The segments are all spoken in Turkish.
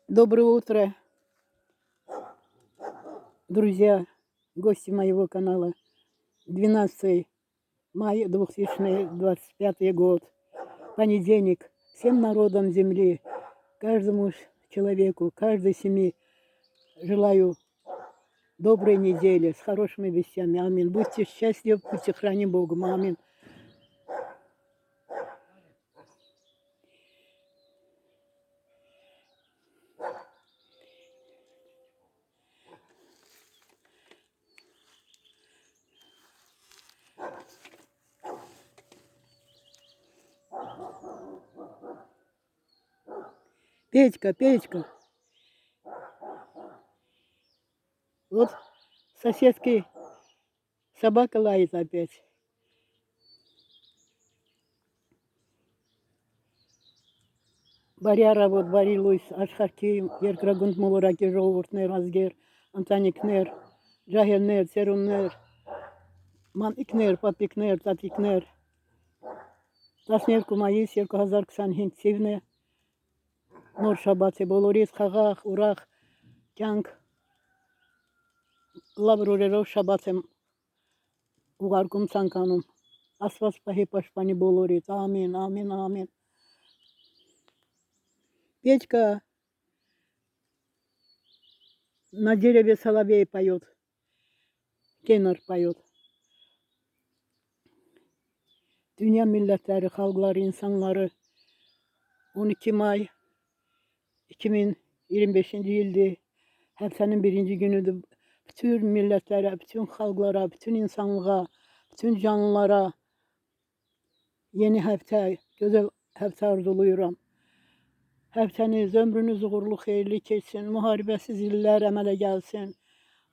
Доброе утро, друзья, гости моего канала. 12 мая 2025 год. Понедельник. Всем народам земли, каждому человеку, каждой семье желаю доброй недели с хорошими вещами. Аминь. Будьте счастливы, будьте храним Богом. Аминь. Петька, вот соседский собака лает опять. Барьяра вот барилуйс, ашхарки, еркрагунд мулураки жовуртнер, азгер, антаникнер, джагернер, церуннер, мамикнер, папикнер, татикнер. Таснерку маис, ерку хазар ксан хинтсивне, нор шабате болорис, хагах, урах, кянг, лабруреров шабатем угаркум цанканум. Асвас пахи пашпани болорит. Амин, амин, амин. Петька на дереве соловей поет, тенор поет. Dünya milletleri, halkları, insanları 12 May 2025 yıldı. Haftanın birinci günüdür. Bütün milletlere, bütün halklara, bütün insanlığa, bütün canlılara yeni hafta, güzel hafta arzuluyorum. Haftaniz, ömrünüz uğurlu, hayırlı geçsin. Muharebesiz iller emele gelsin.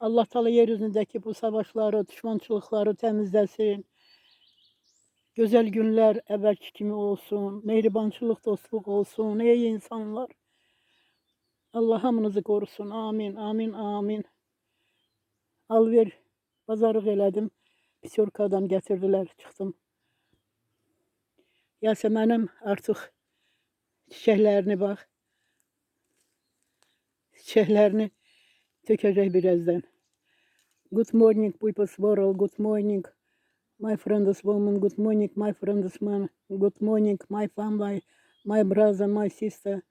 Allah Teala yeryüzündeki bu savaşları, düşmançılıkları temizlesin. Güzel günler evvelki kimi olsun. Mehribançılık, dostluk olsun. Ey insanlar. Allah hamınızı korusun. Amin, amin, amin. Al ver, pazarlık elədim. Pisorkadan getirdiler, çıktım. Yasemenim artık çiçeklerini bak. Çiçeklerini tökecek birazdan. Good morning, people's world. Good morning, my friends, woman. Good morning, my friends, man. Good morning, my family, my brother, my sister,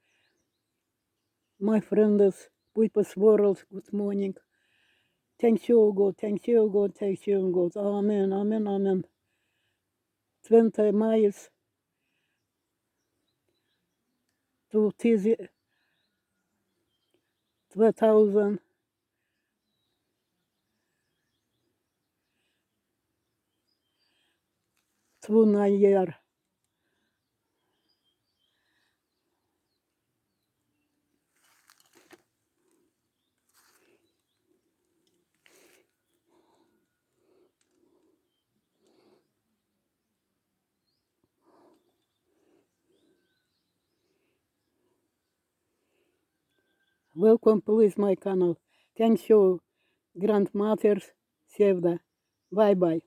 my friends, people's world. Good morning. Thank you, God. Thank you, God. Thank you, God. Amen, amen, amen. 20 May 2000 year. Welcome, please, my channel. Thank you, grandmothers, Sevda. Bye bye.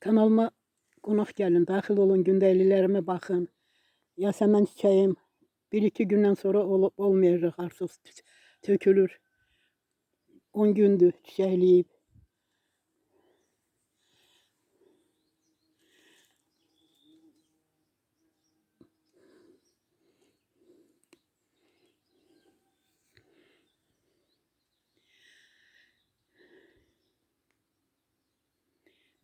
Kanalıma konak gelin, daxil olun, gündəliklərimə baxın. Yasemen çiçeğim 1-2 gündən sonra olmayacaq artıq, tökülür. 10 gündür çiçəkləyib.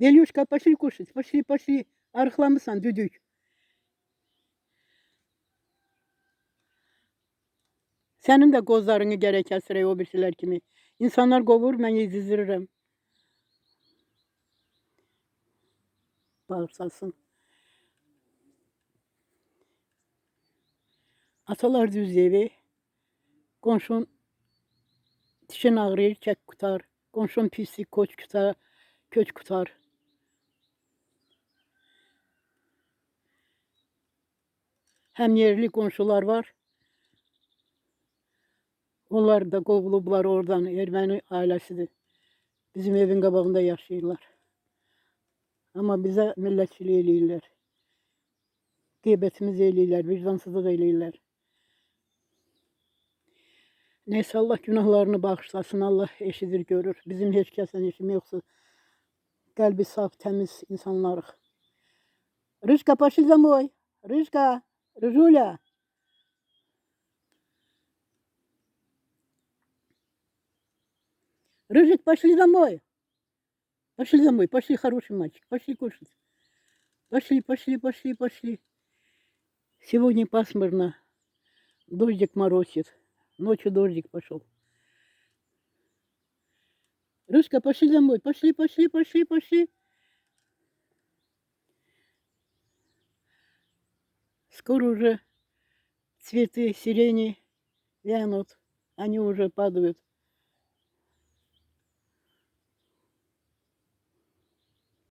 Velyushka, пошли кушать, пошли. Arıqlamısan, düdük. Senin de qozlarını gərək kəsirək o birisilər kimi. İnsanlar qovur, mən yedizdirirəm. Bağırsasın. Atalar düz evi. Qonşun dişin ağrıyır, kək qutar. Qonşun pislik, koç qutar, köç qutar. Həm yerli qonşular var. Onlar da qovulublar oradan, erməni ailəsidir. Bizim evin qabağında yaşayırlar. Amma bizə millətçilik eləyirlər. Qeybətimiz eləyirlər, vicdansızlıq eləyirlər. Neyse Allah günahlarını bağışlasın. Allah eşidir, görür. Bizim heç kəslə işimiz yoxsa qəlbi saf, təmiz insanlarıq. Рыжка, пошли домой. Рыжка, Рыжуля. Рыжик, пошли домой. Пошли домой, пошли, хороший мальчик. Пошли кушать. Пошли, пошли, пошли, пошли. Сегодня пасмурно. Дождик моросит. Ночью дождик пошел. Рыжка, пошли домой. Пошли, пошли, пошли, пошли. Скоро уже цветы сирени вянут. Они уже падают.